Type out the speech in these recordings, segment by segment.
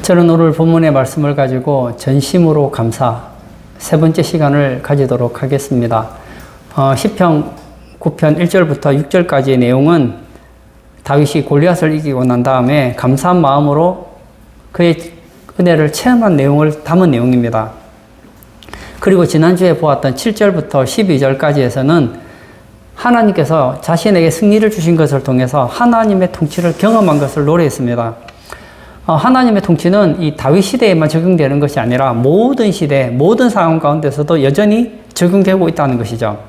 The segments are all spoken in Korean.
저는 오늘 본문의 말씀을 가지고 전심으로 감사 세 번째 시간을 가지도록 하겠습니다. 시편 9편 1절부터 6절까지의 내용은 다윗이 골리앗을 이기고 난 다음에 감사한 마음으로 그의 은혜를 체험한 내용을 담은 내용입니다. 그리고 지난주에 보았던 7절부터 12절까지에서는 하나님께서 자신에게 승리를 주신 것을 통해서 하나님의 통치를 경험한 것을 노래했습니다. 하나님의 통치는 이 다윗 시대에만 적용되는 것이 아니라 모든 시대, 모든 상황 가운데서도 여전히 적용되고 있다는 것이죠.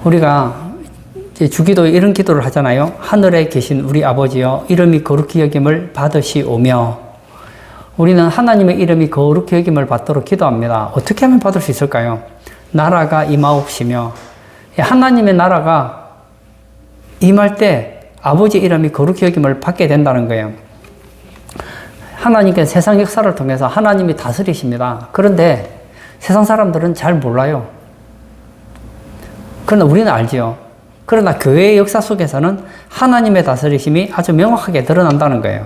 우리가 이제 주기도에 이런 기도를 하잖아요. 하늘에 계신 우리 아버지여, 이름이 거룩히 여김을 받으시오며. 우리는 하나님의 이름이 거룩히 여김을 받도록 기도합니다. 어떻게 하면 받을 수 있을까요? 나라가 임하옵시며, 하나님의 나라가 임할 때 아버지 이름이 거룩히 여김을 받게 된다는 거예요. 하나님께서 세상 역사를 통해서 하나님이 다스리십니다. 그런데 세상 사람들은 잘 몰라요. 그러나 우리는 알지요. 그러나 교회의 역사 속에서는 하나님의 다스리심이 아주 명확하게 드러난다는 거예요.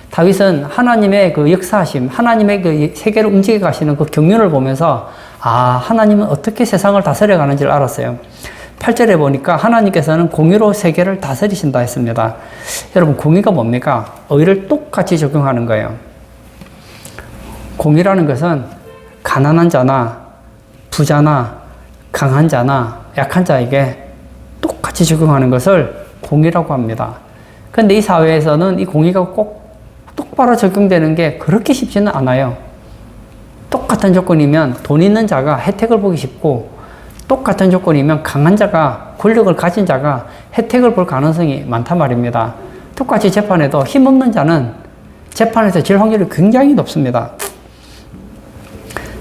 다윗은 하나님의 그 역사하심, 하나님의 그 세계를 움직여 가시는 그 경륜을 보면서 하나님은 어떻게 세상을 다스려 가는지를 알았어요. 8절에 보니까 하나님께서는 공의로 세계를 다스리신다 했습니다. 여러분, 공의가 뭡니까? 의를 똑같이 적용하는 거예요. 공의라는 것은 가난한 자나 부자나 강한 자나 약한 자에게 똑같이 적용하는 것을 공의라고 합니다. 그런데 이 사회에서는 이 공의가 꼭 똑바로 적용되는 게 그렇게 쉽지는 않아요. 똑같은 조건이면 돈 있는 자가 혜택을 보기 쉽고, 똑같은 조건이면 강한 자가, 권력을 가진 자가 혜택을 볼 가능성이 많단 말입니다. 똑같이 재판에도 힘없는 자는 재판에서 질 확률이 굉장히 높습니다.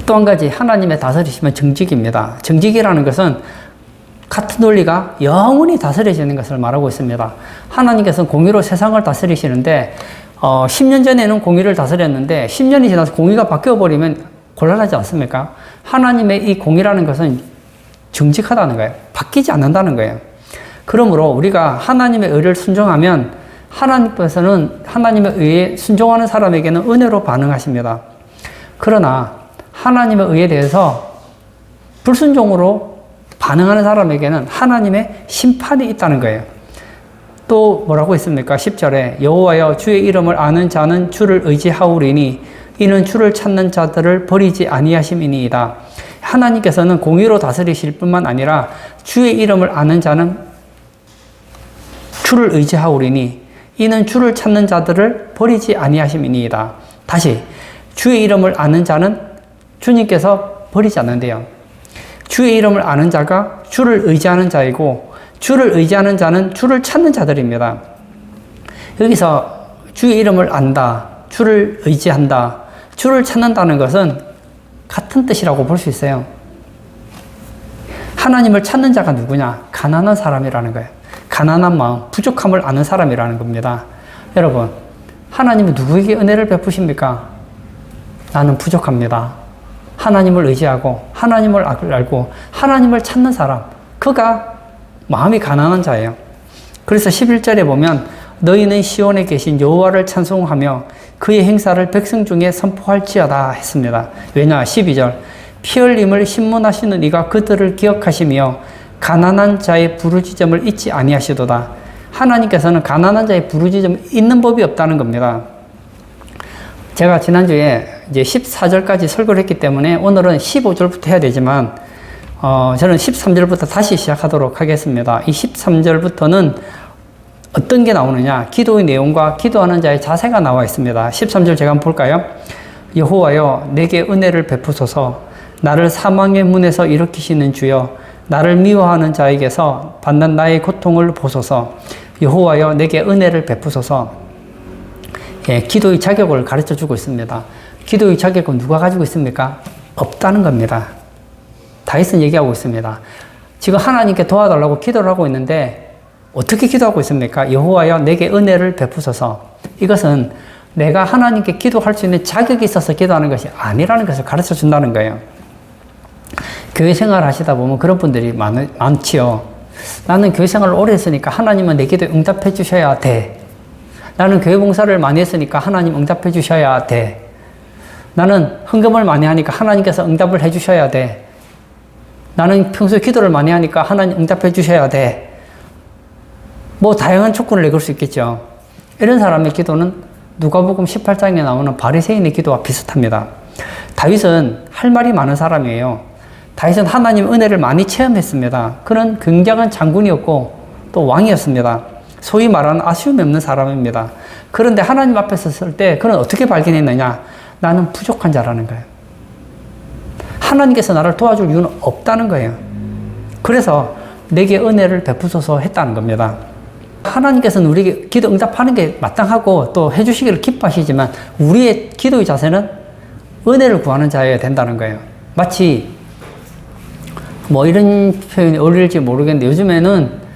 또 한 가지, 하나님의 다스리심은 정직입니다. 정직이라는 것은 같은 논리가 영원히 다스려지는 것을 말하고 있습니다. 하나님께서는 공의로 세상을 다스리시는데 10년 전에는 공의를 다스렸는데 10년이 지나서 공의가 바뀌어버리면 곤란하지 않습니까? 하나님의 이 공의라는 것은 정직하다는 거예요. 바뀌지 않는다는 거예요. 그러므로 우리가 하나님의 의를 순종하면 하나님께서는 하나님의 의에 순종하는 사람에게는 은혜로 반응하십니다. 그러나 하나님의 의에 대해서 불순종으로 반응하는 사람에게는 하나님의 심판이 있다는 거예요. 또 뭐라고 했습니까? 10절에 여호와여, 주의 이름을 아는 자는 주를 의지하오리니 이는 주를 찾는 자들을 버리지 아니하심이니이다. 하나님께서는 공의로 다스리실 뿐만 아니라 주의 이름을 아는 자는 주를 의지하오리니 이는 주를 찾는 자들을 버리지 아니하심이니이다. 다시, 주의 이름을 아는 자는 주님께서 버리지 않는데요. 주의 이름을 아는 자가 주를 의지하는 자이고, 주를 의지하는 자는 주를 찾는 자들입니다. 여기서 주의 이름을 안다, 주를 의지한다, 주를 찾는다는 것은 같은 뜻이라고 볼 수 있어요. 하나님을 찾는 자가 누구냐? 가난한 사람이라는 거예요. 가난한 마음, 부족함을 아는 사람이라는 겁니다. 여러분, 하나님은 누구에게 은혜를 베푸십니까? 나는 부족합니다. 하나님을 의지하고 하나님을 알고 하나님을 찾는 사람, 그가 마음이 가난한 자예요. 그래서 11절에 보면 너희는 시온에 계신 여호와를 찬송하며 그의 행사를 백성 중에 선포할지어다 했습니다. 왜냐? 12절 피 흘림을 신문하시는 이가 그들을 기억하시며 가난한 자의 부르짖음을 잊지 아니하시도다. 하나님께서는 가난한 자의 부르짖음을 잊는 법이 없다는 겁니다. 제가 지난주에 이제 14절까지 설교를 했기 때문에 오늘은 15절부터 해야 되지만 저는 13절부터 다시 시작하도록 하겠습니다. 이 13절부터는 어떤 게 나오느냐? 기도의 내용과 기도하는 자의 자세가 나와 있습니다. 13절 제가 한번 볼까요? 여호와여, 내게 은혜를 베푸소서. 나를 사망의 문에서 일으키시는 주여, 나를 미워하는 자에게서 받는 나의 고통을 보소서. 여호와여, 내게 은혜를 베푸소서. 기도의 자격을 가르쳐 주고 있습니다. 기도의 자격은 누가 가지고 있습니까? 없다는 겁니다. 다윗은 얘기하고 있습니다. 지금 하나님께 도와달라고 기도를 하고 있는데 어떻게 기도하고 있습니까? 여호와여, 내게 은혜를 베푸소서. 이것은 내가 하나님께 기도할 수 있는 자격이 있어서 기도하는 것이 아니라는 것을 가르쳐 준다는 거예요. 교회 생활 하시다 보면 그런 분들이 많지요. 나는 교회 생활을 오래 했으니까 하나님은 내 기도에 응답해 주셔야 돼. 나는 교회 봉사를 많이 했으니까 하나님 응답해 주셔야 돼. 나는 헌금을 많이 하니까 하나님께서 응답을 해 주셔야 돼. 나는 평소에 기도를 많이 하니까 하나님 응답해 주셔야 돼. 뭐 다양한 조건을 내걸 수 있겠죠. 이런 사람의 기도는 누가복음 18장에 나오는 바리새인의 기도와 비슷합니다. 다윗은 할 말이 많은 사람이에요. 다윗은 하나님의 은혜를 많이 체험했습니다. 그는 굉장한 장군이었고 또 왕이었습니다. 소위 말하는 아쉬움이 없는 사람입니다. 그런데 하나님 앞에 섰을 때 그는 어떻게 발견했느냐? 나는 부족한 자라는 거예요. 하나님께서 나를 도와줄 이유는 없다는 거예요. 그래서 내게 은혜를 베푸소서 했다는 겁니다. 하나님께서는 우리에게 기도 응답하는 게 마땅하고 또 해주시기를 기뻐하시지만 우리의 기도의 자세는 은혜를 구하는 자여야 된다는 거예요. 마치 뭐 이런 표현이 어울릴지 모르겠는데 요즘에는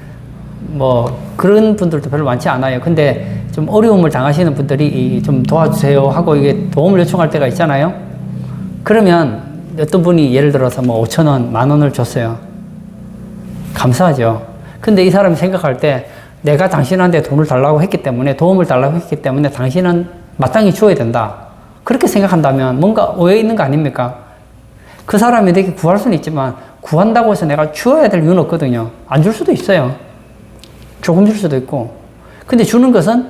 뭐 그런 분들도 별로 많지 않아요. 근데 좀 어려움을 당하시는 분들이 좀 도와주세요 하고 이게 도움을 요청할 때가 있잖아요. 그러면 어떤 분이 예를 들어서 뭐 5,000원, 10,000원을 줬어요. 감사하죠. 근데 이 사람이 생각할 때 내가 당신한테 돈을 달라고 했기 때문에 도움을 달라고 했기 때문에 당신은 마땅히 줘야 된다. 그렇게 생각한다면 뭔가 오해 있는 거 아닙니까? 그 사람이 내게 구할 수는 있지만 구한다고 해서 내가 주어야 될 이유는 없거든요. 안 줄 수도 있어요. 조금 줄 수도 있고. 근데 주는 것은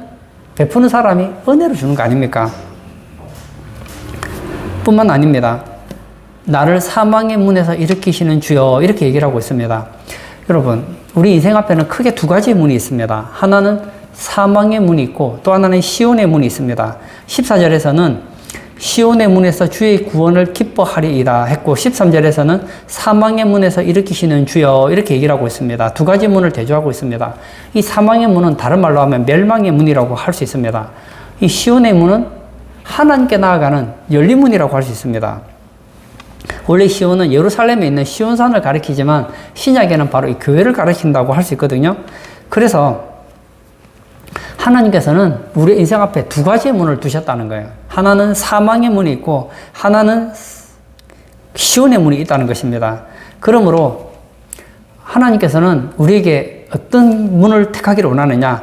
베푸는 사람이 은혜로 주는 거 아닙니까? 뿐만 아닙니다. 나를 사망의 문에서 일으키시는 주여 이렇게 얘기를 하고 있습니다. 여러분, 우리 인생 앞에는 크게 두 가지의 문이 있습니다. 하나는 사망의 문이 있고 또 하나는 시온의 문이 있습니다. 14절에서는 시온의 문에서 주의 구원을 기뻐하리이다 했고 13절에서는 사망의 문에서 일으키시는 주여 이렇게 얘기를 하고 있습니다. 두 가지 문을 대조하고 있습니다. 이 사망의 문은 다른 말로 하면 멸망의 문이라고 할 수 있습니다. 이 시온의 문은 하나님께 나아가는 열린 문이라고 할 수 있습니다. 원래 시온은 예루살렘에 있는 시온산을 가리키지만 신약에는 바로 이 교회를 가리킨다고 할 수 있거든요. 그래서 하나님께서는 우리 인생 앞에 두 가지의 문을 두셨다는 거예요. 하나는 사망의 문이 있고 하나는 시온의 문이 있다는 것입니다. 그러므로 하나님께서는 우리에게 어떤 문을 택하기를 원하느냐?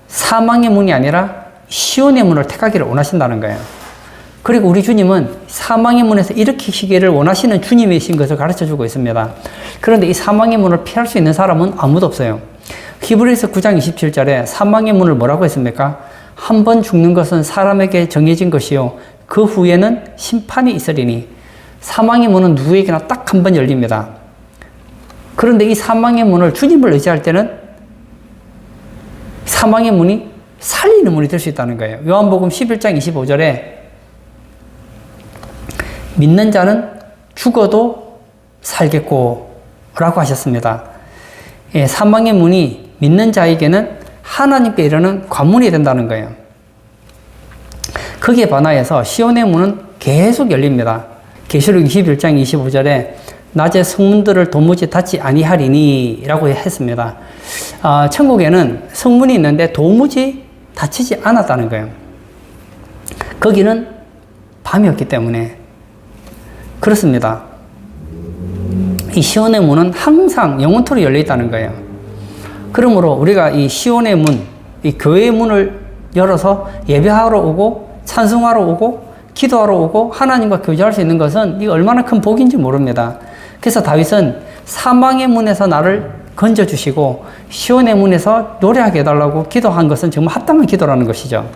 사망의 문이 아니라 시온의 문을 택하기를 원하신다는 거예요. 그리고 우리 주님은 사망의 문에서 일으키시기를 원하시는 주님이신 것을 가르쳐주고 있습니다. 그런데 이 사망의 문을 피할 수 있는 사람은 아무도 없어요. 히브리서 9장 27절에 사망의 문을 뭐라고 했습니까? 한 번 죽는 것은 사람에게 정해진 것이요 그 후에는 심판이 있으리니. 사망의 문은 누구에게나 딱 한 번 열립니다. 그런데 이 사망의 문을 주님을 의지할 때는 사망의 문이 살리는 문이 될 수 있다는 거예요. 요한복음 11장 25절에 믿는 자는 죽어도 살겠고 라고 하셨습니다. 예, 사망의 문이 믿는 자에게는 하나님께 이르는 관문이 된다는 거예요. 거기에 반하여서 시온의 문은 계속 열립니다. 계시록 21장 25절에 낮에 성문들을 도무지 닫지 아니하리니 라고 했습니다. 천국에는 성문이 있는데 도무지 닫히지 않았다는 거예요. 거기는 밤이었기 때문에 그렇습니다. 이 시온의 문은 항상 영원토록 열려 있다는 거예요. 그러므로 우리가 이 시온의 문, 이 교회의 문을 열어서 예배하러 오고 찬송하러 오고 기도하러 오고 하나님과 교제할 수 있는 것은 이게 얼마나 큰 복인지 모릅니다. 그래서 다윗은 사망의 문에서 나를 건져주시고 시온의 문에서 노래하게 해달라고 기도한 것은 정말 합당한 기도라는 것이죠.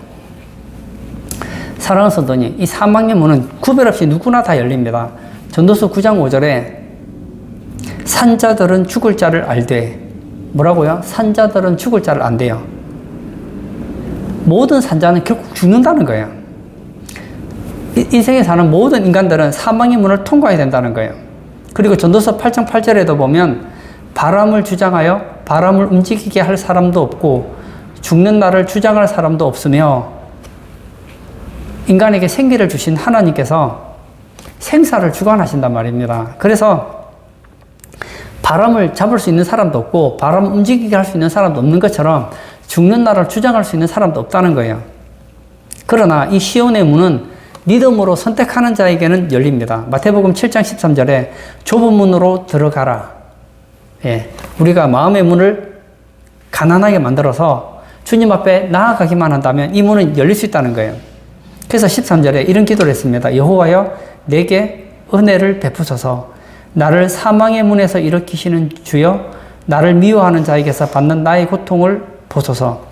사랑하는 성도님, 이 사망의 문은 구별 없이 누구나 다 열립니다. 전도서 9장 5절에 산자들은 죽을 자를 알되. 뭐라고요? 산자들은 죽을 자를 안대요. 모든 산자는 결국 죽는다는 거예요. 인생에 사는 모든 인간들은 사망의 문을 통과해야 된다는 거예요. 그리고 전도서 8장 8절에도 보면 바람을 주장하여 바람을 움직이게 할 사람도 없고 죽는 날을 주장할 사람도 없으며 인간에게 생기를 주신 하나님께서 생사를 주관하신단 말입니다. 그래서 바람을 잡을 수 있는 사람도 없고 바람을 움직이게 할 수 있는 사람도 없는 것처럼 죽는 날을 주장할 수 있는 사람도 없다는 거예요. 그러나 이 시온의 문은 믿음으로 선택하는 자에게는 열립니다. 마태복음 7장 13절에 좁은 문으로 들어가라. 예, 우리가 마음의 문을 가난하게 만들어서 주님 앞에 나아가기만 한다면 이 문은 열릴 수 있다는 거예요. 그래서 13절에 이런 기도를 했습니다. 여호와여 내게 은혜를 베푸소서. 나를 사망의 문에서 일으키시는 주여 나를 미워하는 자에게서 받는 나의 고통을 보소서.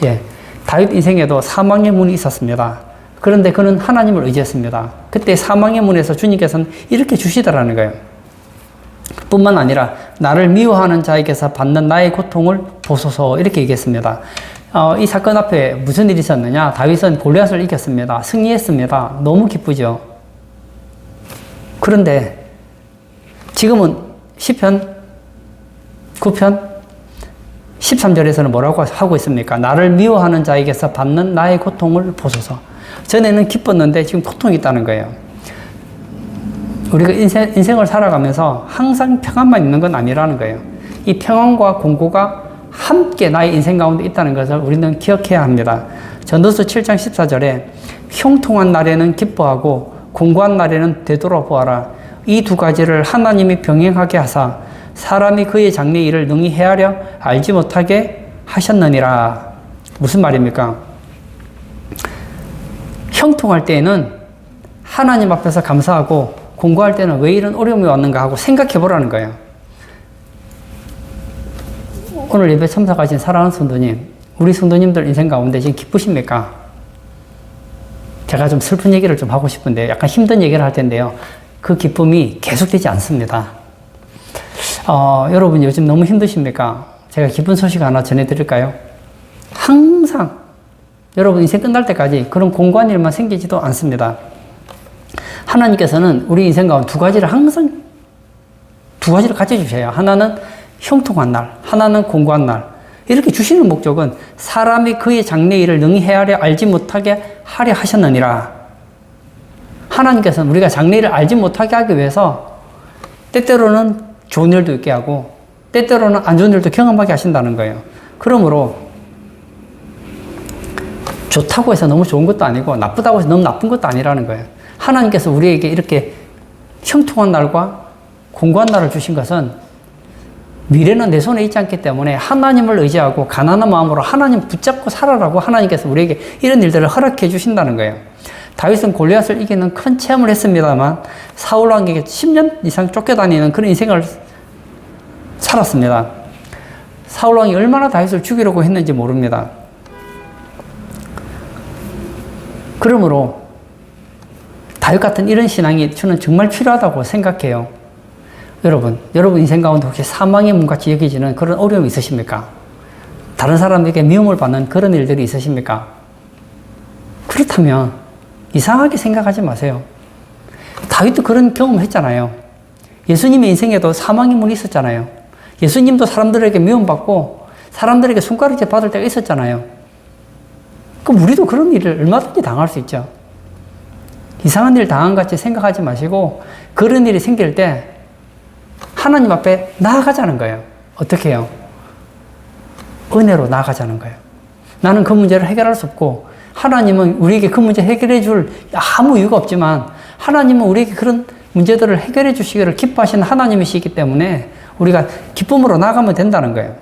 예, 다윗 인생에도 사망의 문이 있었습니다. 그런데 그는 하나님을 의지했습니다. 그때 사망의 문에서 주님께서는 이렇게 주시더라는 거예요. 뿐만 아니라 나를 미워하는 자에게서 받는 나의 고통을 보소서 이렇게 얘기했습니다. 이 사건 앞에 무슨 일이 있었느냐? 다윗은 골리앗을 이겼습니다. 승리했습니다. 너무 기쁘죠. 그런데 지금은 시편 9편 13절에서는 뭐라고 하고 있습니까? 나를 미워하는 자에게서 받는 나의 고통을 보소서. 전에는 기뻤는데 지금 고통이 있다는 거예요. 우리가 인생을 살아가면서 항상 평안만 있는 건 아니라는 거예요. 이 평안과 공고가 함께 나의 인생 가운데 있다는 것을 우리는 기억해야 합니다. 전도서 7장 14절에 형통한 날에는 기뻐하고 공고한 날에는 되돌아보아라. 이 두 가지를 하나님이 병행하게 하사 사람이 그의 장래 일을 능히 헤아려 알지 못하게 하셨느니라. 무슨 말입니까? 형통할 때에는 하나님 앞에서 감사하고 공고할 때는 왜 이런 어려움이 왔는가 하고 생각해 보라는 거예요. 오늘 예배 참석하신 사랑하는 성도님, 우리 성도님들 인생 가운데 지금 기쁘십니까? 제가 좀 슬픈 얘기를 좀 하고 싶은데 약간 힘든 얘기를 할 텐데요. 그 기쁨이 계속되지 않습니다. 여러분 요즘 너무 힘드십니까? 제가 기쁜 소식 하나 전해드릴까요? 항상 여러분 인생 끝날 때까지 그런 공고한 일만 생기지도 않습니다. 하나님께서는 우리 인생 가운데 두 가지를 항상 두 가지를 같이 주셔요. 하나는 형통한 날, 하나는 공고한 날. 이렇게 주시는 목적은 사람이 그의 장래 일을 능히 헤아려 알지 못하게 하려 하셨느니라. 하나님께서는 우리가 장래 일을 알지 못하게 하기 위해서 때때로는 좋은 일도 있게 하고 때때로는 안 좋은 일도 경험하게 하신다는 거예요. 그러므로 좋다고 해서 너무 좋은 것도 아니고 나쁘다고 해서 너무 나쁜 것도 아니라는 거예요. 하나님께서 우리에게 이렇게 형통한 날과 공고한 날을 주신 것은 미래는 내 손에 있지 않기 때문에 하나님을 의지하고 가난한 마음으로 하나님 붙잡고 살아라고 하나님께서 우리에게 이런 일들을 허락해 주신다는 거예요. 다윗은 골리앗을 이기는 큰 체험을 했습니다만 사울 왕에게 10년 이상 쫓겨다니는 그런 인생을 살았습니다. 사울 왕이 얼마나 다윗을 죽이려고 했는지 모릅니다. 그러므로 다윗 같은 이런 신앙이 저는 정말 필요하다고 생각해요. 여러분 인생 가운데 혹시 사망의 문같이 여기지는 그런 어려움이 있으십니까? 다른 사람에게 미움을 받는 그런 일들이 있으십니까? 그렇다면 이상하게 생각하지 마세요. 다윗도 그런 경험을 했잖아요. 예수님의 인생에도 사망의 문이 있었잖아요. 예수님도 사람들에게 미움받고 사람들에게 손가락질 받을 때가 있었잖아요. 그럼 우리도 그런 일을 얼마든지 당할 수 있죠. 이상한 일 당한 것 같이 생각하지 마시고 그런 일이 생길 때 하나님 앞에 나아가자는 거예요. 어떻게 해요? 은혜로 나아가자는 거예요. 나는 그 문제를 해결할 수 없고 하나님은 우리에게 그 문제 해결해 줄 아무 이유가 없지만 하나님은 우리에게 그런 문제들을 해결해 주시기를 기뻐하시는 하나님이시기 때문에 우리가 기쁨으로 나가면 된다는 거예요.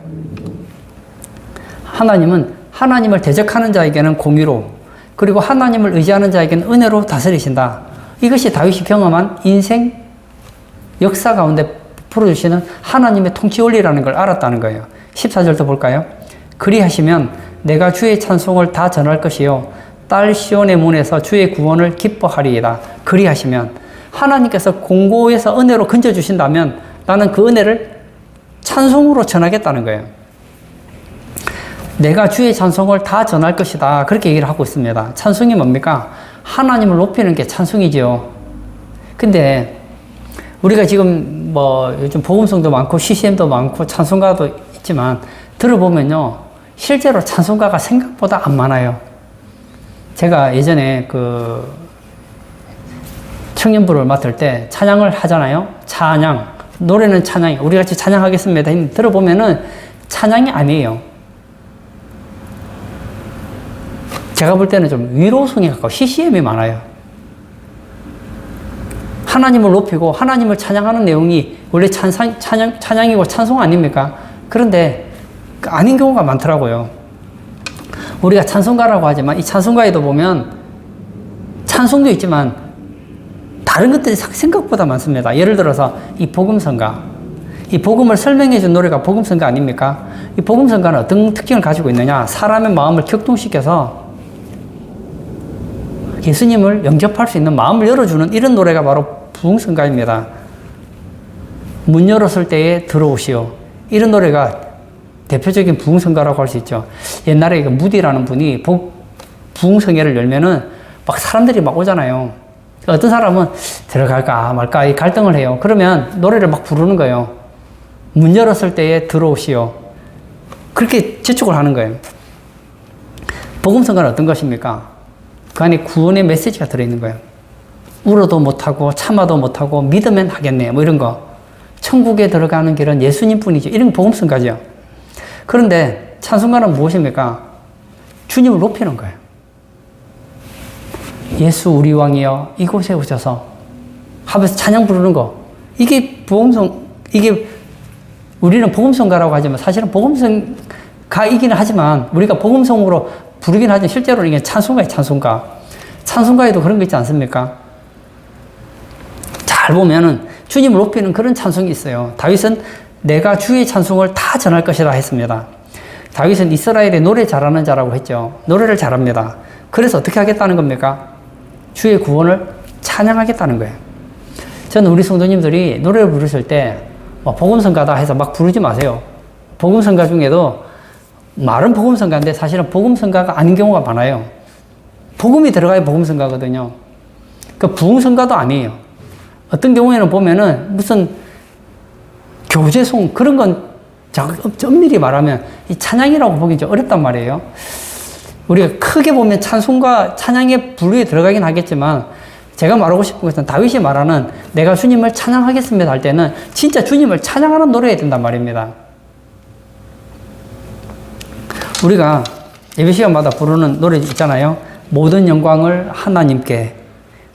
하나님은 하나님을 대적하는 자에게는 공의로 그리고 하나님을 의지하는 자에게는 은혜로 다스리신다. 이것이 다윗이 경험한 인생 역사 가운데 풀어주시는 하나님의 통치 원리라는 걸 알았다는 거예요. 14절도 볼까요? 그리하시면 내가 주의 찬송을 다 전할 것이요 딸 시온의 문에서 주의 구원을 기뻐하리이다. 그리하시면 하나님께서 공고에서 은혜로 건져주신다면 나는 그 은혜를 찬송으로 전하겠다는 거예요. 내가 주의 찬송을 다 전할 것이다. 그렇게 얘기를 하고 있습니다. 찬송이 뭡니까? 하나님을 높이는 게 찬송이죠. 근데 우리가 지금 요즘 복음성도 많고 CCM도 많고 찬송가도 있지만 들어보면요. 실제로 찬송가가 생각보다 안 많아요. 제가 예전에 청년부를 맡을 때 찬양을 하잖아요. 찬양. 노래는 찬양이. 우리 같이 찬양하겠습니다. 들어보면은 찬양이 아니에요. 제가 볼 때는 좀 위로성에 가까워 CCM이 많아요. 하나님을 높이고 하나님을 찬양하는 내용이 원래 찬양이고 찬송 아닙니까? 그런데 아닌 경우가 많더라고요. 우리가 찬송가라고 하지만 이 찬송가에도 보면 찬송도 있지만 다른 것들이 생각보다 많습니다. 예를 들어서 이 복음성가, 이 복음을 설명해 준 노래가 복음성가 아닙니까? 이 복음성가는 어떤 특징을 가지고 있느냐? 사람의 마음을 격동시켜서 예수님을 영접할 수 있는 마음을 열어주는 이런 노래가 바로 부흥성가입니다. 문 열었을 때에 들어오시오. 이런 노래가 대표적인 부흥성가라고 할 수 있죠. 옛날에 무디라는 분이 부흥성회를 열면은 막 사람들이 막 오잖아요. 어떤 사람은 들어갈까 말까 이 갈등을 해요. 그러면 노래를 막 부르는 거예요. 문 열었을 때에 들어오시오. 그렇게 재촉을 하는 거예요. 복음성가는 어떤 것입니까? 그 안에 구원의 메시지가 들어있는 거예요. 울어도 못하고 참아도 못하고 믿으면 하겠네 뭐 이런 거. 천국에 들어가는 길은 예수님 뿐이죠. 이런 복음성가죠. 그런데 찬송가는 무엇입니까? 주님을 높이는 거예요. 예수 우리 왕이여 이곳에 오셔서 하면서 찬양 부르는 거. 이게 이게 우리는 복음성가라고 하지만 사실은 복음성가이기는 하지만 우리가 복음성으로 부르긴 하지만 실제로는 이게 찬송가예요, 찬송가. 찬송가에도 그런 거 있지 않습니까? 잘 보면은 주님을 높이는 그런 찬송이 있어요. 다윗은 내가 주의 찬송을 다 전할 것이라 했습니다. 다윗은 이스라엘의 노래 잘하는 자라고 했죠. 노래를 잘합니다. 그래서 어떻게 하겠다는 겁니까? 주의 구원을 찬양하겠다는 거예요. 저는 우리 성도님들이 노래를 부르실 때 복음성가다 해서 막 부르지 마세요. 복음성가 중에도 말은 복음성가인데 사실은 복음성가가 아닌 경우가 많아요. 복음이 들어가야 복음성가거든요. 그 부흥성가도 아니에요. 어떤 경우에는 보면은 무슨 교제송 그런 건 엄밀히 말하면 이 찬양이라고 보기 좀 어렵단 말이에요. 우리가 크게 보면 찬송과 찬양의 분류에 들어가긴 하겠지만 제가 말하고 싶은 것은 다윗이 말하는 내가 주님을 찬양하겠습니다 할 때는 진짜 주님을 찬양하는 노래해야 된단 말입니다. 우리가 예배 시간마다 부르는 노래 있잖아요. 모든 영광을 하나님께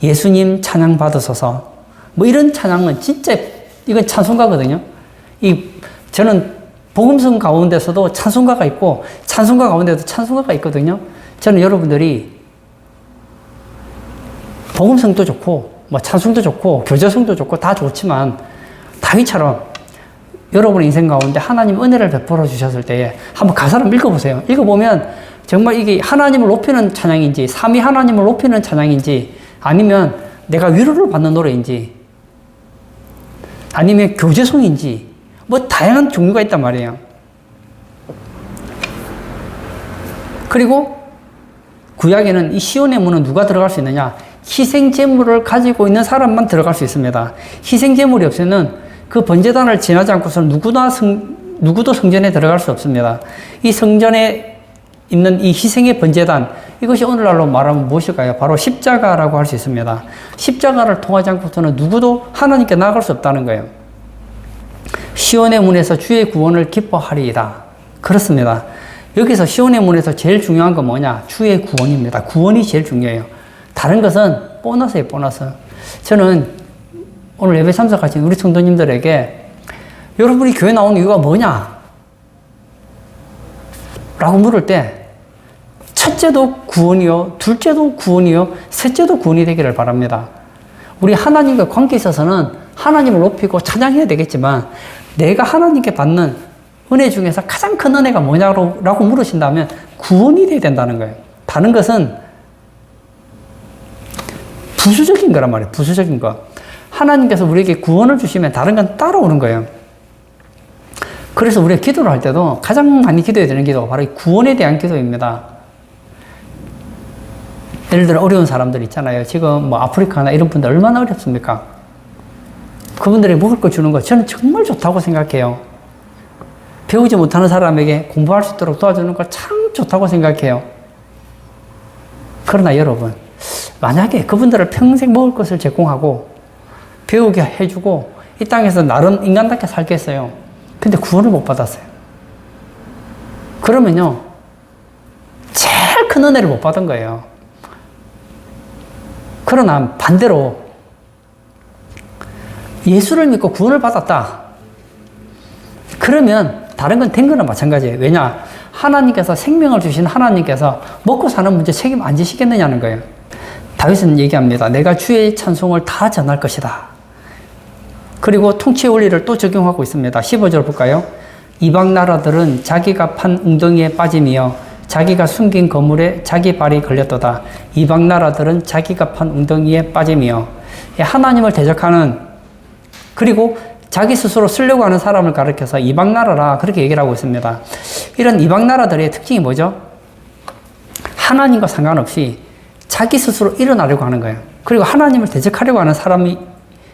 예수님 찬양 받으소서. 뭐 이런 찬양은 진짜 이건 찬송가거든요. 저는 복음성 가운데서도 찬송가가 있고 찬송가 가운데도 찬송가가 있거든요. 저는 여러분들이 복음성도 좋고 뭐 찬송도 좋고 교제성도 좋고 다 좋지만 다윗처럼 여러분의 인생 가운데 하나님 은혜를 베풀어 주셨을 때에 한번 가사를 읽어보세요. 읽어보면 정말 이게 하나님을 높이는 찬양인지 삼위 하나님을 높이는 찬양인지 아니면 내가 위로를 받는 노래인지 아니면 교제송인지 뭐 다양한 종류가 있단 말이에요. 그리고 구약에는 이 시온의 문은 누가 들어갈 수 있느냐? 희생제물을 가지고 있는 사람만 들어갈 수 있습니다. 희생제물이 없으면 그 번제단을 지나지 않고서는 누구도 성전에 들어갈 수 없습니다. 이 성전에 있는 이 희생의 번제단, 이것이 오늘날로 말하면 무엇일까요? 바로 십자가라고 할 수 있습니다. 십자가를 통하지 않고서는 누구도 하나님께 나아갈 수 없다는 거예요. 시온의 문에서 주의 구원을 기뻐하리이다. 그렇습니다. 여기서 시온의 문에서 제일 중요한 건 뭐냐? 주의 구원입니다. 구원이 제일 중요해요. 다른 것은 보너스예요, 보너스. 저는 오늘 예배 참석하신 우리 성도님들에게 여러분이 교회 나오는 이유가 뭐냐? 라고 물을 때 첫째도 구원이요, 둘째도 구원이요, 셋째도 구원이 되기를 바랍니다. 우리 하나님과 관계에 있어서는 하나님을 높이고 찬양해야 되겠지만 내가 하나님께 받는 은혜 중에서 가장 큰 은혜가 뭐냐고 물으신다면 구원이 돼야 된다는 거예요. 다른 것은 부수적인 거란 말이에요. 부수적인 거. 하나님께서 우리에게 구원을 주시면 다른 건 따라오는 거예요. 그래서 우리가 기도를 할 때도 가장 많이 기도해야 되는 기도가 바로 이 구원에 대한 기도입니다. 예를 들어 어려운 사람들 있잖아요. 지금 뭐 아프리카나 이런 분들 얼마나 어렵습니까? 그분들이 먹을 거 주는 거 저는 정말 좋다고 생각해요. 배우지 못하는 사람에게 공부할 수 있도록 도와주는 거 참 좋다고 생각해요. 그러나 여러분, 만약에 그분들을 평생 먹을 것을 제공하고 배우게 해주고 이 땅에서 나름 인간답게 살겠어요. 근데 구원을 못 받았어요. 그러면요, 제일 큰 은혜를 못 받은 거예요. 그러나 반대로 예수를 믿고 구원을 받았다. 그러면 다른 건 된 거나 마찬가지예요. 왜냐? 하나님께서 생명을 주신 하나님께서 먹고 사는 문제 책임 안 지시겠느냐는 거예요. 다윗은 얘기합니다. 내가 주의 찬송을 다 전할 것이다. 그리고 통치의 원리를 또 적용하고 있습니다. 15절 볼까요? 이방 나라들은 자기가 판 웅덩이에 빠짐이여 자기가 숨긴 거물에 자기 발이 걸렸도다. 이방 나라들은 자기가 판 웅덩이에 빠짐이여. 하나님을 대적하는, 그리고 자기 스스로 쓰려고 하는 사람을 가리켜서 이방 나라라 그렇게 얘기를 하고 있습니다. 이런 이방 나라들의 특징이 뭐죠? 하나님과 상관없이 자기 스스로 일어나려고 하는 거예요. 그리고 하나님을 대적하려고 하는 사람이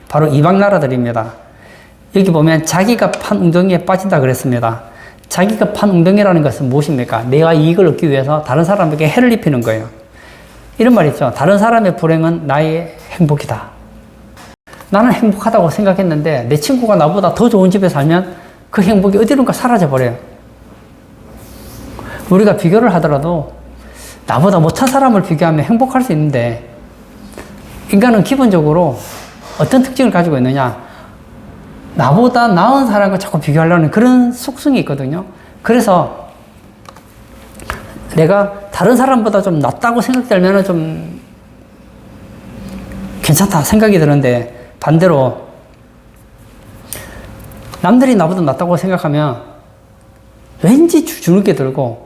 바로 이방 나라들입니다. 여기 보면 자기가 판 웅덩이에 빠진다 그랬습니다. 자기가 판 웅덩이라는 것은 무엇입니까? 내가 이익을 얻기 위해서 다른 사람에게 해를 입히는 거예요. 이런 말 있죠. 다른 사람의 불행은 나의 행복이다. 나는 행복하다고 생각했는데 내 친구가 나보다 더 좋은 집에 살면 그 행복이 어디론가 사라져버려요. 우리가 비교를 하더라도 나보다 못한 사람을 비교하면 행복할 수 있는데, 인간은 기본적으로 어떤 특징을 가지고 있느냐, 나보다 나은 사람과 자꾸 비교하려는 그런 속성이 있거든요. 그래서 내가 다른 사람보다 좀 낫다고 생각되면 좀 괜찮다 생각이 드는데, 반대로 남들이 나보다 낫다고 생각하면 왠지 주눅게 들고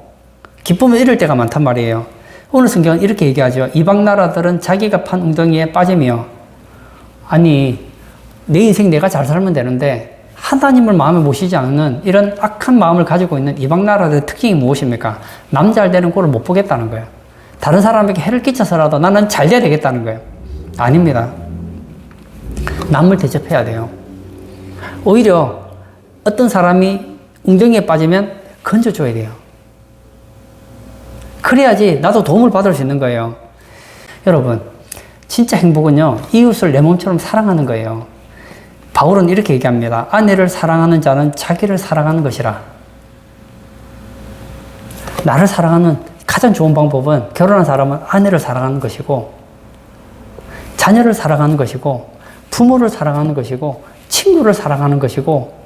기쁨을 잃을 때가 많단 말이에요. 오늘 성경은 이렇게 얘기하죠. 이방 나라들은 자기가 판 웅덩이에 빠지며, 아니 내 인생 내가 잘 살면 되는데 하나님을 마음에 모시지 않는 이런 악한 마음을 가지고 있는 이방 나라들의 특징이 무엇입니까? 남 잘 되는 꼴을 못 보겠다는 거예요. 다른 사람에게 해를 끼쳐서라도 나는 잘 돼야 되겠다는 거예요. 아닙니다. 남을 대접해야 돼요. 오히려 어떤 사람이 웅덩이에 빠지면 건져줘야 돼요. 그래야지 나도 도움을 받을 수 있는 거예요. 여러분, 진짜 행복은요, 이웃을 내 몸처럼 사랑하는 거예요. 바울은 이렇게 얘기합니다. 아내를 사랑하는 자는 자기를 사랑하는 것이라. 나를 사랑하는 가장 좋은 방법은 결혼한 사람은 아내를 사랑하는 것이고, 자녀를 사랑하는 것이고, 부모를 사랑하는 것이고, 친구를 사랑하는 것이고,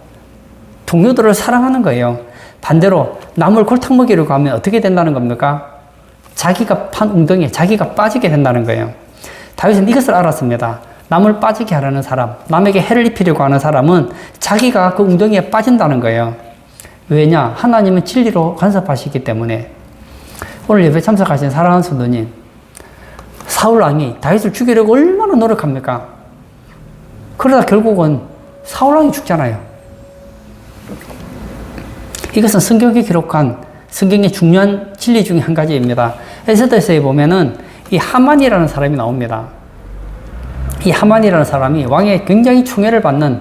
동료들을 사랑하는 거예요. 반대로 남을 골탕 먹이려고 하면 어떻게 된다는 겁니까? 자기가 판 웅덩이에 자기가 빠지게 된다는 거예요. 다윗은 이것을 알았습니다. 남을 빠지게 하려는 사람, 남에게 해를 입히려고 하는 사람은 자기가 그 웅덩이에 빠진다는 거예요. 왜냐? 하나님은 진리로 간섭하시기 때문에. 오늘 예배 참석하신 사랑하는 성도님, 사울왕이 다윗을 죽이려고 얼마나 노력합니까? 그러다 결국은 사울왕이 죽잖아요. 이것은 성경에 기록한 성경의 중요한 진리 중에 한 가지입니다. 에스더서에 보면은 이 하만이라는 사람이 나옵니다. 이 하만이라는 사람이 왕의 굉장히 총애를 받는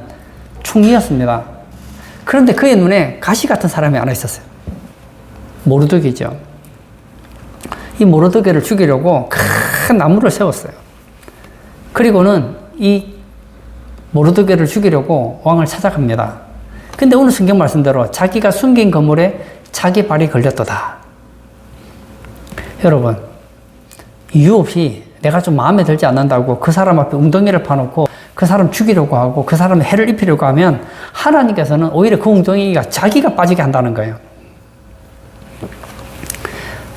총리였습니다. 그런데 그의 눈에 가시 같은 사람이 하나 있었어요. 모르드게죠. 이 모르드게를 죽이려고 큰 나무를 세웠어요. 그리고는 이 모르드게를 죽이려고 왕을 찾아갑니다. 근데 오늘 성경 말씀대로 자기가 숨긴 거물에 자기 발이 걸렸도다. 여러분, 이유 없이 내가 좀 마음에 들지 않는다고 그 사람 앞에 웅덩이를 파놓고 그 사람 죽이려고 하고 그 사람에 해를 입히려고 하면 하나님께서는 오히려 그 웅덩이가 자기가 빠지게 한다는 거예요.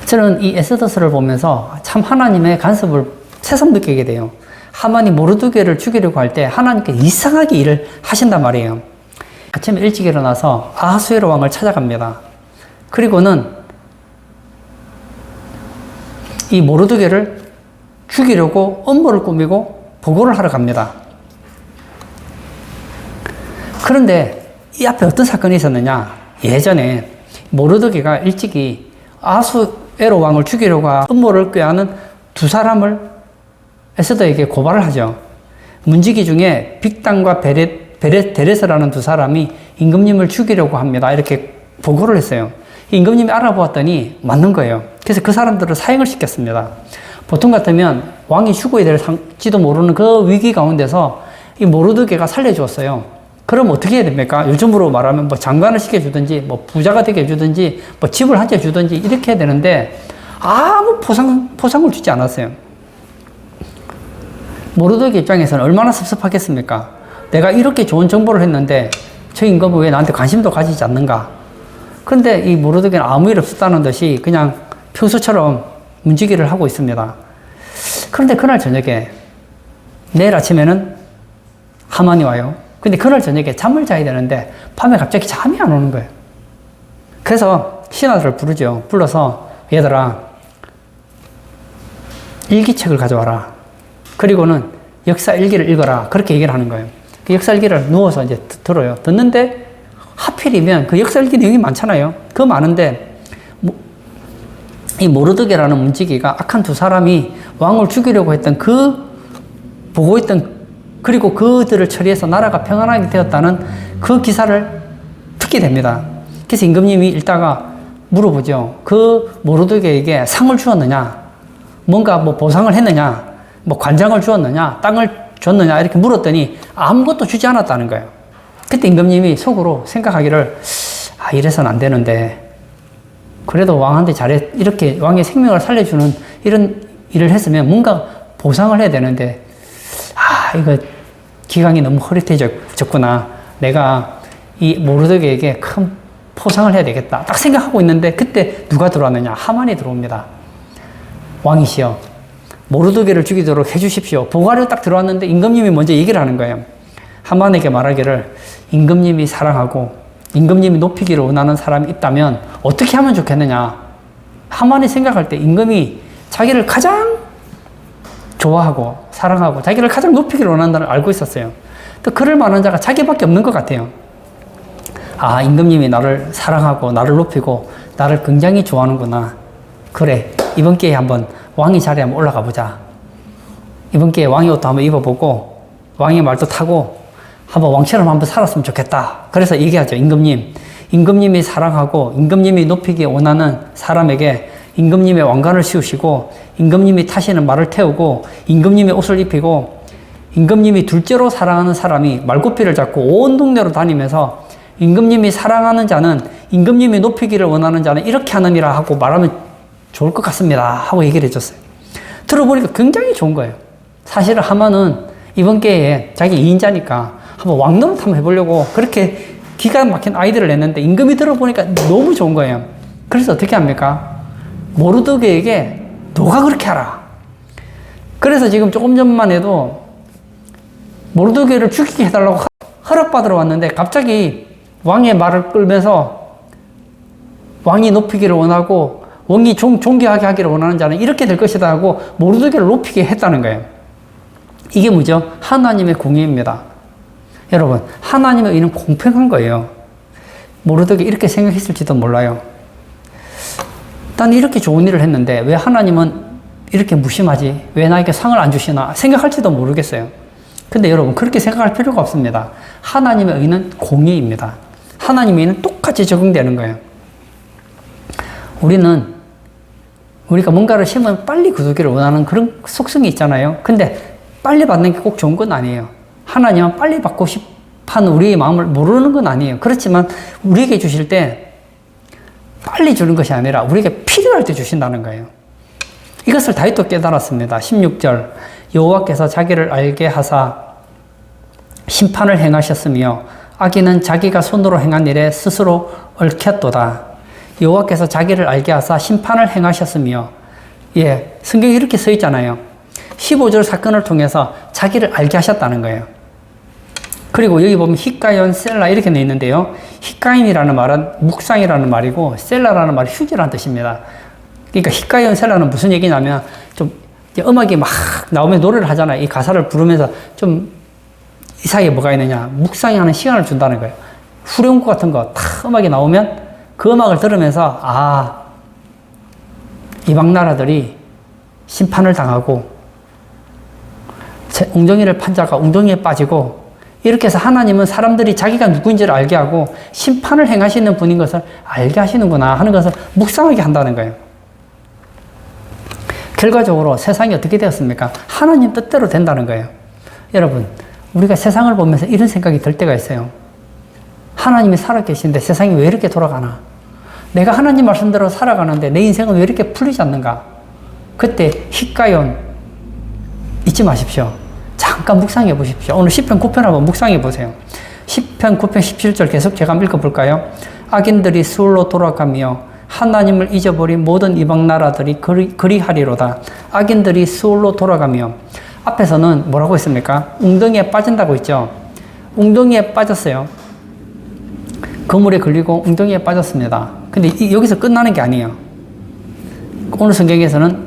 저는 이 에스더서를 보면서 참 하나님의 간섭을 새삼 느끼게 돼요. 하만이 모르드게를 죽이려고 할 때 하나님께서 이상하게 일을 하신단 말이에요. 아침에 일찍 일어나서 아하수에로 왕을 찾아갑니다. 그리고는 이 모르드게를 죽이려고 음모를 꾸미고 보고를 하러 갑니다. 그런데 이 앞에 어떤 사건이 있었느냐? 예전에 모르드게가 일찍이 아하수에로 왕을 죽이려고 음모를 꾀하는 두 사람을 에스더에게 고발을 하죠. 문지기 중에 빅단과 데레스라는 두 사람이 임금님을 죽이려고 합니다. 이렇게 보고를 했어요. 임금님이 알아보았더니 맞는 거예요. 그래서 그 사람들을 사형을 시켰습니다. 보통 같으면 왕이 죽어야 될지도 모르는 그 위기 가운데서 이 모르드게가 살려주었어요. 그럼 어떻게 해야 됩니까? 요즘으로 말하면 뭐 장관을 시켜주든지, 뭐 부자가 되게 해주든지, 뭐 집을 한 채 주든지 이렇게 해야 되는데 아무 포상을 주지 않았어요. 모르드게 입장에서는 얼마나 섭섭하겠습니까? 내가 이렇게 좋은 정보를 했는데 저 임금은 왜 나한테 관심도 가지지 않는가? 그런데 이 모르드게는 아무 일 없었다는 듯이 그냥 평소처럼 문지기를 하고 있습니다. 그런데 그날 저녁에 내일 아침에는 하만이 와요. 근데 그날 저녁에 잠을 자야 되는데 밤에 갑자기 잠이 안 오는 거예요. 그래서 신하들을 부르죠. 불러서 얘들아 일기책을 가져와라. 그리고는 역사 일기를 읽어라. 그렇게 얘기를 하는 거예요. 그 역사 일기를 누워서 이제 들어요. 듣는데 하필이면 그 역사 일기 내용이 많잖아요. 그 많은데 이 모르드게라는 문지기가 악한 두 사람이 왕을 죽이려고 했던 보고 있던 그리고 그들을 처리해서 나라가 평안하게 되었다는 그 기사를 듣게 됩니다. 그래서 임금님이 읽다가 물어보죠. 그 모르드게에게 상을 주었느냐? 뭔가 뭐 보상을 했느냐? 뭐 관장을 주었느냐? 땅을 줬느냐? 이렇게 물었더니 아무것도 주지 않았다는 거예요. 그때 임금님이 속으로 생각하기를 이래서는 안 되는데 그래도 왕한테 이렇게 왕의 생명을 살려주는 이런 일을 했으면 뭔가 보상을 해야 되는데 이거 기강이 너무 흐릿해졌구나. 내가 이 모르드게에게 큰 포상을 해야 되겠다. 딱 생각하고 있는데 그때 누가 들어왔느냐? 하만이 들어옵니다. 왕이시여, 모르드게를 죽이도록 해주십시오. 보고하려 딱 들어왔는데 임금님이 먼저 얘기를 하는 거예요. 하만에게 말하기를 임금님이 사랑하고 임금님이 높이기를 원하는 사람이 있다면 어떻게 하면 좋겠느냐? 하만이 생각할 때 임금이 자기를 가장 좋아하고 사랑하고 자기를 가장 높이기를 원한다는 걸 알고 있었어요. 또 그럴 만한 자가 자기밖에 없는 것 같아요. 임금님이 나를 사랑하고 나를 높이고 나를 굉장히 좋아하는구나. 그래, 이번 기회에 한번 왕의 자리에 한번 올라가 보자. 이번 기회에 왕의 옷도 한번 입어보고 왕의 말도 타고 한번 왕처럼 한번 살았으면 좋겠다. 그래서 얘기하죠. 임금님이 사랑하고 임금님이 높이기 원하는 사람에게 임금님의 왕관을 씌우시고 임금님이 타시는 말을 태우고 임금님의 옷을 입히고 임금님이 둘째로 사랑하는 사람이 말굽히를 잡고 온 동네로 다니면서 임금님이 사랑하는 자는 임금님이 높이기를 원하는 자는 이렇게 하느니라 하고 말하면 좋을 것 같습니다 하고 얘기를 해줬어요. 들어보니까 굉장히 좋은 거예요. 사실은 하만은 이번 기회에 자기 2인자니까 한번 왕노릇 한번 해보려고 그렇게 기가 막힌 아이디어를 냈는데 임금이 들어보니까 너무 좋은 거예요. 그래서 어떻게 합니까? 모르드게에게 너가 그렇게 하라. 그래서 지금 조금 전만 해도 모르드게를 죽이게 해달라고 허락받으러 왔는데 갑자기 왕의 말을 끌면서 왕이 높이기를 원하고 왕이 존귀하게 하기를 원하는 자는 이렇게 될 것이다 하고 모르드게를 높이게 했다는 거예요. 이게 뭐죠? 하나님의 공의입니다. 여러분, 하나님의 의는 공평한 거예요. 모르드게 이렇게 생각했을지도 몰라요. 난 이렇게 좋은 일을 했는데 왜 하나님은 이렇게 무심하지? 왜 나에게 상을 안 주시나? 생각할지도 모르겠어요. 근데 여러분, 그렇게 생각할 필요가 없습니다. 하나님의 의는 공의입니다. 하나님의 의는 똑같이 적용되는 거예요. 우리가 뭔가를 심으면 빨리 거두기를 원하는 그런 속성이 있잖아요. 근데 빨리 받는 게 꼭 좋은 건 아니에요. 하나님은 빨리 받고 싶은 우리의 마음을 모르는 건 아니에요. 그렇지만 우리에게 주실 때 빨리 주는 것이 아니라 우리에게 필요할 때 주신다는 거예요. 이것을 다윗도 깨달았습니다. 16절 여호와께서 자기를 알게 하사 심판을 행하셨으며 악인은 자기가 손으로 행한 일에 스스로 얽혔도다. 여호와께서 자기를 알게 하사 심판을 행하셨으며 성경에 이렇게 써 있잖아요. 15절 사건을 통해서 자기를 알게 하셨다는 거예요. 그리고 여기 보면 히카연 셀라 이렇게 돼 있는데요. 히카임이라는 말은 묵상이라는 말이고 셀라라는 말이 휴지라는 뜻입니다. 그러니까 히카연 셀라는 무슨 얘기냐면 좀 음악이 막 나오면 노래를 하잖아요. 이 가사를 부르면서 좀 이 사이에 뭐가 있느냐 묵상하는 시간을 준다는 거예요. 후렴구 같은 거 탁 음악이 나오면 그 음악을 들으면서 이방 나라들이 심판을 당하고 웅덩이를 판 자가 웅덩이에 빠지고 이렇게 해서 하나님은 사람들이 자기가 누구인지를 알게 하고 심판을 행하시는 분인 것을 알게 하시는구나 하는 것을 묵상하게 한다는 거예요. 결과적으로 세상이 어떻게 되었습니까? 하나님 뜻대로 된다는 거예요. 여러분, 우리가 세상을 보면서 이런 생각이 들 때가 있어요. 하나님이 살아계신데 세상이 왜 이렇게 돌아가나? 내가 하나님 말씀대로 살아가는데 내 인생은 왜 이렇게 풀리지 않는가? 그때 히카연 잊지 마십시오. 잠깐 묵상해 보십시오. 오늘 10편 9편 한번 묵상해 보세요. 10편 9편 17절 계속 제가 한번 읽어볼까요? 악인들이 수울로 돌아가며 하나님을 잊어버린 모든 이방 나라들이 그리하리로다. 악인들이 수울로 돌아가며, 앞에서는 뭐라고 했습니까? 웅덩이에 빠진다고 했죠. 웅덩이에 빠졌어요. 그물에 걸리고 웅덩이에 빠졌습니다. 근데 여기서 끝나는 게 아니에요. 오늘 성경에서는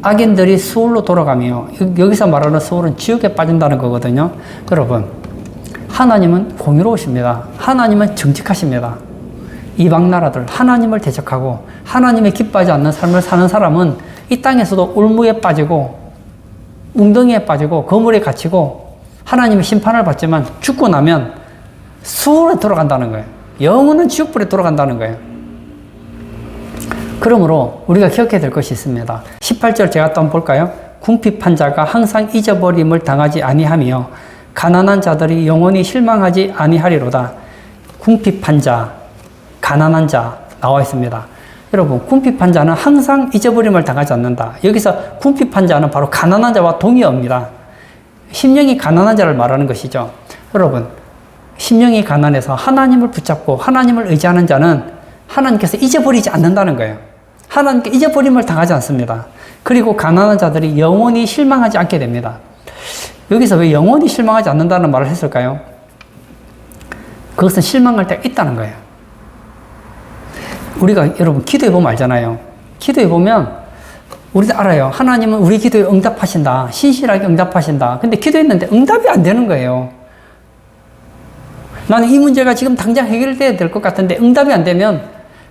악인들이 수울로 돌아가며, 여기서 말하는 수울은 지옥에 빠진다는 거거든요. 여러분, 하나님은 공의로우십니다. 하나님은 정직하십니다. 이방 나라들, 하나님을 대적하고 하나님의 기뻐하지 않는 삶을 사는 사람은 이 땅에서도 울무에 빠지고 웅덩이에 빠지고 거물에 갇히고 하나님의 심판을 받지만 죽고 나면 수울에 돌아간다는 거예요. 영원한 지옥불에 돌아간다는 거예요. 그러므로 우리가 기억해야 될 것이 있습니다. 18절 제가 또 한번 볼까요? 궁핍한 자가 항상 잊어버림을 당하지 아니하며 가난한 자들이 영원히 실망하지 아니하리로다. 궁핍한 자, 가난한 자 나와 있습니다. 여러분, 궁핍한 자는 항상 잊어버림을 당하지 않는다. 여기서 궁핍한 자는 바로 가난한 자와 동의어입니다. 심령이 가난한 자를 말하는 것이죠. 여러분, 심령이 가난해서 하나님을 붙잡고 하나님을 의지하는 자는 하나님께서 잊어버리지 않는다는 거예요. 하나님께 잊어버림을 당하지 않습니다. 그리고 가난한 자들이 영원히 실망하지 않게 됩니다. 여기서 왜 영원히 실망하지 않는다는 말을 했을까요? 그것은 실망할 때가 있다는 거예요. 우리가 여러분 기도해보면 알잖아요. 기도해보면 우리도 알아요. 하나님은 우리 기도에 응답하신다. 신실하게 응답하신다. 근데 기도했는데 응답이 안 되는 거예요. 나는 이 문제가 지금 당장 해결돼야 될 것 같은데 응답이 안 되면,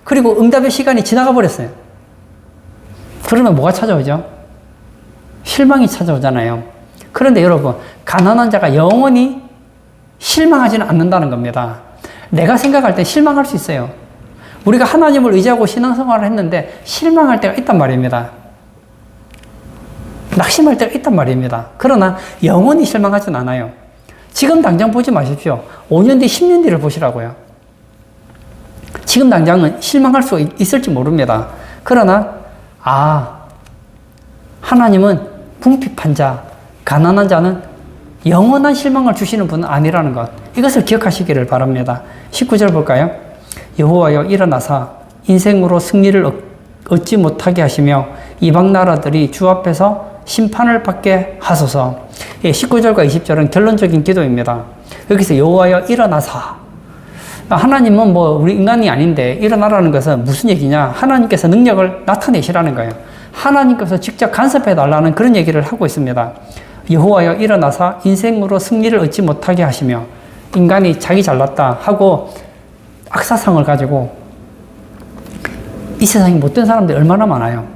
그리고 응답의 시간이 지나가 버렸어요. 그러면 뭐가 찾아오죠? 실망이 찾아오잖아요. 그런데 여러분, 가난한 자가 영원히 실망하지는 않는다는 겁니다. 내가 생각할 때 실망할 수 있어요. 우리가 하나님을 의지하고 신앙생활을 했는데 실망할 때가 있단 말입니다. 낙심할 때가 있단 말입니다. 그러나 영원히 실망하진 않아요. 지금 당장 보지 마십시오. 5년 뒤, 10년 뒤를 보시라고요. 지금 당장은 실망할 수 있을지 모릅니다. 그러나 하나님은 궁핍한 자, 가난한 자는 영원한 실망을 주시는 분은 아니라는 것, 이것을 기억하시기를 바랍니다. 19절 볼까요? 여호와여 일어나사 인생으로 승리를 얻지 못하게 하시며 이방 나라들이 주 앞에서 심판을 받게 하소서. 19절과 20절은 결론적인 기도입니다. 여기서 여호와여 일어나사, 하나님은 우리 인간이 아닌데 일어나라는 것은 무슨 얘기냐? 하나님께서 능력을 나타내시라는 거예요. 하나님께서 직접 간섭해 달라는 그런 얘기를 하고 있습니다. 여호와여 일어나사 인생으로 승리를 얻지 못하게 하시며, 인간이 자기 잘났다 하고 악사상을 가지고 이 세상에 못된 사람들이 얼마나 많아요.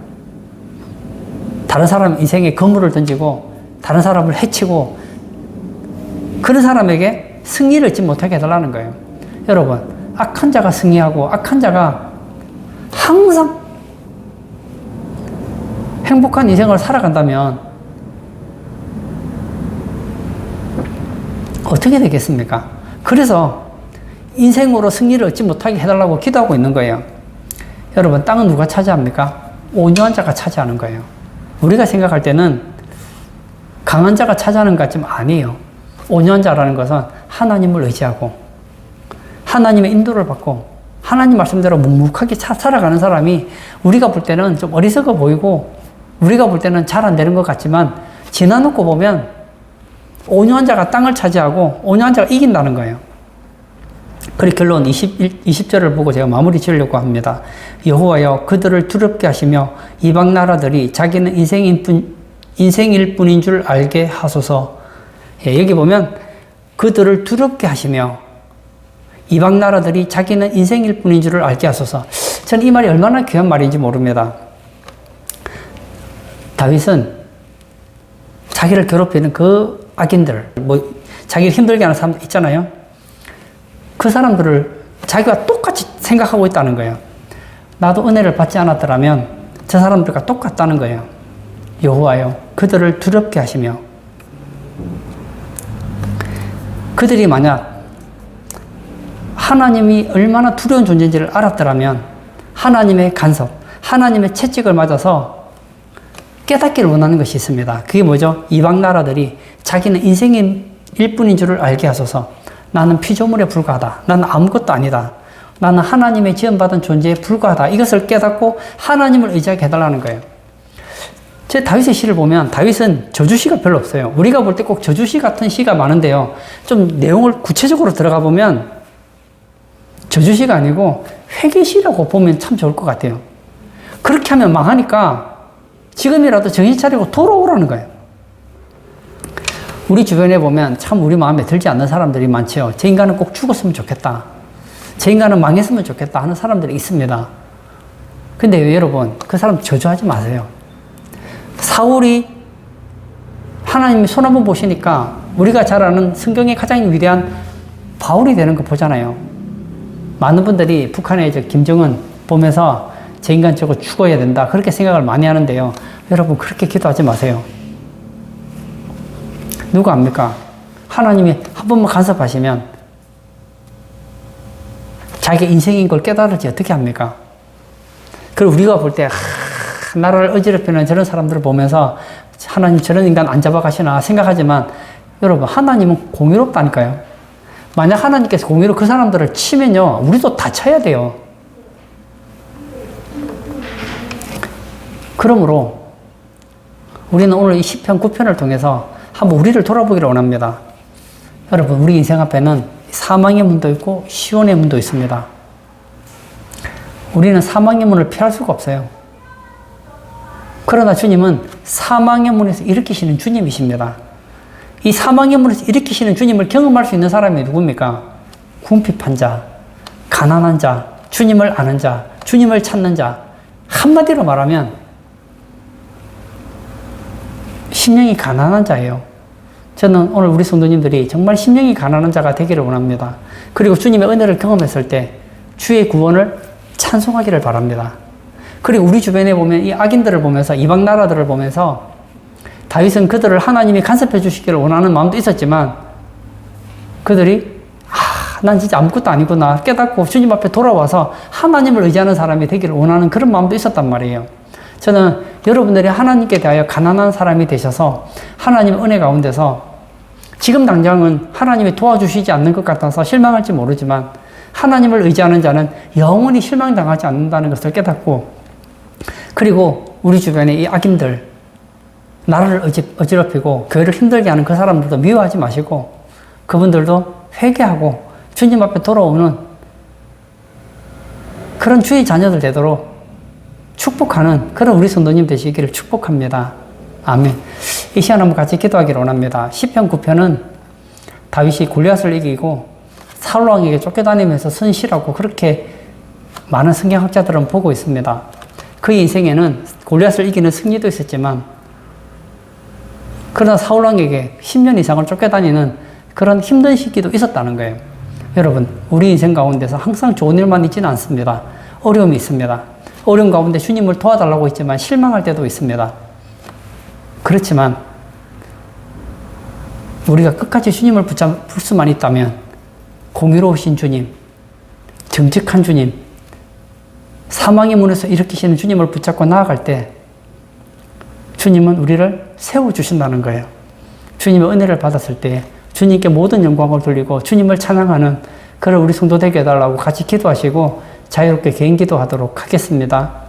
다른 사람 인생에 거물을 던지고 다른 사람을 해치고, 그런 사람에게 승리를 얻지 못하게 해달라는 거예요. 여러분, 악한 자가 승리하고 악한 자가 항상 행복한 인생을 살아간다면 어떻게 되겠습니까? 그래서 인생으로 승리를 얻지 못하게 해달라고 기도하고 있는 거예요. 여러분, 땅은 누가 차지합니까? 온유한 자가 차지하는 거예요. 우리가 생각할 때는 강한 자가 차지하는 것 같지만 아니에요. 온유한 자라는 것은 하나님을 의지하고 하나님의 인도를 받고 하나님 말씀대로 묵묵하게 살아가는 사람이, 우리가 볼 때는 좀 어리석어 보이고 우리가 볼 때는 잘 안 되는 것 같지만 지나놓고 보면 온유한 자가 땅을 차지하고 온유한 자가 이긴다는 거예요. 그리고 결론 20절을 보고 제가 마무리 지으려고 합니다. 여호와여 그들을 두렵게 하시며 이방 나라들이 자기는 인생일 뿐인 줄 알게 하소서. 여기 보면 그들을 두렵게 하시며 이방 나라들이 자기는 인생일 뿐인 줄을 알게 하소서. 저는 이 말이 얼마나 귀한 말인지 모릅니다. 다윗은 자기를 괴롭히는 그 악인들, 자기를 힘들게 하는 사람들 있잖아요. 그 사람들을 자기가 똑같이 생각하고 있다는 거예요. 나도 은혜를 받지 않았더라면 저 사람들과 똑같다는 거예요. 여호와여 그들을 두렵게 하시며, 그들이 만약 하나님이 얼마나 두려운 존재인지를 알았더라면 하나님의 간섭, 하나님의 채찍을 맞아서 깨닫기를 원하는 것이 있습니다. 그게 뭐죠? 이방 나라들이 자기는 인생인 일뿐인 줄을 알게 하소서. 나는 피조물에 불과하다. 나는 아무것도 아니다. 나는 하나님의 지원받은 존재에 불과하다. 이것을 깨닫고 하나님을 의지하게 해달라는 거예요. 제 다윗의 시를 보면 다윗은 저주시가 별로 없어요. 우리가 볼 때 꼭 저주시 같은 시가 많은데요. 좀 내용을 구체적으로 들어가 보면 저주시가 아니고 회개시라고 보면 참 좋을 것 같아요. 그렇게 하면 망하니까 지금이라도 정신 차리고 돌아오라는 거예요. 우리 주변에 보면 참 우리 마음에 들지 않는 사람들이 많죠. 제 인간은 꼭 죽었으면 좋겠다. 제 인간은 망했으면 좋겠다 하는 사람들이 있습니다. 근데 여러분, 그 사람 저주하지 마세요. 사울이 하나님이 손 한번 보시니까 우리가 잘 아는 성경의 가장 위대한 바울이 되는 거 보잖아요. 많은 분들이 북한의 김정은 보면서 제 인간 저거 죽어야 된다 그렇게 생각을 많이 하는데요. 여러분 그렇게 기도하지 마세요. 누가 압니까? 하나님이 한 번만 간섭하시면 자기 인생인 걸 깨달을지 어떻게 합니까? 그리고 우리가 볼 때 나라를 어지럽히는 저런 사람들을 보면서 하나님 저런 인간 안 잡아가시나 생각하지만 여러분 하나님은 공의롭다니까요. 만약 하나님께서 공의로 그 사람들을 치면요 우리도 다 쳐야 돼요. 그러므로 우리는 오늘 이 시편 9편을 통해서 한번 우리를 돌아보기를 원합니다. 여러분 우리 인생 앞에는 사망의 문도 있고 시온의 문도 있습니다. 우리는 사망의 문을 피할 수가 없어요. 그러나 주님은 사망의 문에서 일으키시는 주님이십니다. 이 사망의 문에서 일으키시는 주님을 경험할 수 있는 사람이 누굽니까? 궁핍한 자, 가난한 자, 주님을 아는 자, 주님을 찾는 자. 한마디로 말하면 심령이 가난한 자예요. 저는 오늘 우리 성도님들이 정말 심령이 가난한 자가 되기를 원합니다. 그리고 주님의 은혜를 경험했을 때 주의 구원을 찬송하기를 바랍니다. 그리고 우리 주변에 보면 이 악인들을 보면서 이방 나라들을 보면서 다윗은 그들을 하나님이 간섭해 주시기를 원하는 마음도 있었지만 그들이 난 진짜 아무것도 아니구나 깨닫고 주님 앞에 돌아와서 하나님을 의지하는 사람이 되기를 원하는 그런 마음도 있었단 말이에요. 저는 여러분들이 하나님께 대하여 가난한 사람이 되셔서 하나님의 은혜 가운데서 지금 당장은 하나님이 도와주시지 않는 것 같아서 실망할지 모르지만 하나님을 의지하는 자는 영원히 실망당하지 않는다는 것을 깨닫고 그리고 우리 주변에 이 악인들 나라를 어지럽히고 교회를 힘들게 하는 그 사람들도 미워하지 마시고 그분들도 회개하고 주님 앞에 돌아오는 그런 주의 자녀들 되도록 축복하는 그런 우리 성도님 되시기를 축복합니다. 아멘. 이 시간 한번 같이 기도하기를 원합니다. 시편 9편은 다윗이 골리앗을 이기고 사울 왕에게 쫓겨다니면서 선실하고 그렇게 많은 성경학자들은 보고 있습니다. 그의 인생에는 골리앗을 이기는 승리도 있었지만 그러나 사울 왕에게 10년 이상을 쫓겨다니는 그런 힘든 시기도 있었다는 거예요. 여러분 우리 인생 가운데서 항상 좋은 일만 있지는 않습니다. 어려움이 있습니다. 어려움 가운데 주님을 도와달라고 했지만 실망할 때도 있습니다. 그렇지만 우리가 끝까지 주님을 붙잡을 수만 있다면 공의로우신 주님, 정직한 주님, 사망의 문에서 일으키시는 주님을 붙잡고 나아갈 때 주님은 우리를 세워주신다는 거예요. 주님의 은혜를 받았을 때 주님께 모든 영광을 돌리고 주님을 찬양하는 그런 우리 성도 되게 해달라고 같이 기도하시고 자유롭게 개인 기도하도록 하겠습니다.